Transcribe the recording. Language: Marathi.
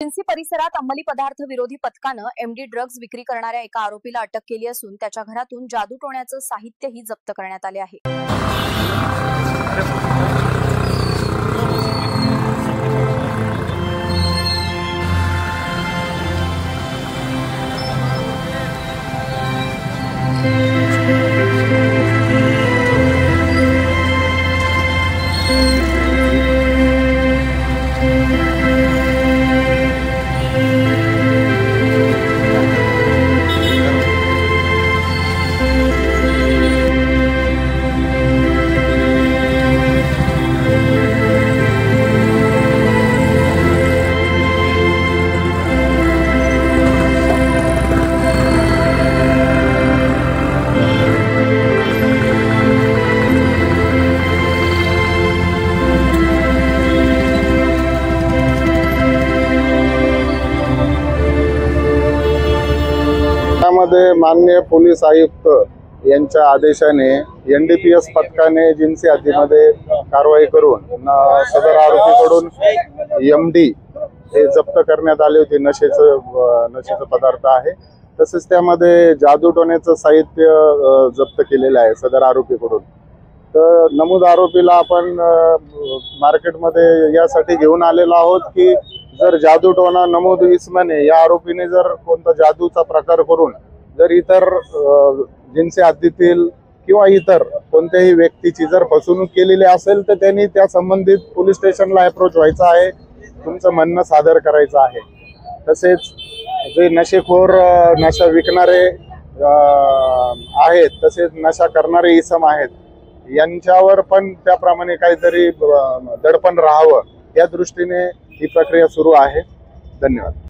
जिन्सी परिसरात अंमली पदार्थ विरोधी पथकानं एमडी ड्रग्ज विक्री करणाऱ्या एका आरोपीला अटक केली असून त्याच्या घरातून जादूटोण्याचं साहित्यही जप्त करण्यात आले आहे। मध्ये माननीय पोलीस आयुक्त यांच्या आदेशाने एनडीपीएस पथकाने जिन्सी हद्दीमध्ये कारवाई करून सदर आरोपीकडून एमडी हे जप्त करण्यात आले होते। नशेचे पदार्थ आहे, तसेच त्यामध्ये जादूटोण्याचं साहित्य जप्त केलेलं आहे सदर आरोपीकडून। तर नमूद आरोपीला आपण मार्केटमध्ये यासाठी घेऊन आलेलो आहोत की जर जादूटोणा नमूद इसमाने या आरोपीने जर कोणता जादूचा प्रकार करून जर इतर जिन्सी हद्दीतील किंवा इतर कोणत्याही व्यक्तीची जर फसवणूक केलेली असेल तर त्यांनी त्या संबंधित पोलीस स्टेशनला अप्रोच व्हायचं आहे, तुमचं म्हणणं सादर करायचं आहे। तसेच जे नशेखोर नशा विकणारे आहेत तसेच नशा करणारे इसम आहेत यांच्यावर पण त्याप्रमाणे काहीतरी दडपण राहावं या दृष्टीने ही प्रक्रिया सुरू आहे। धन्यवाद।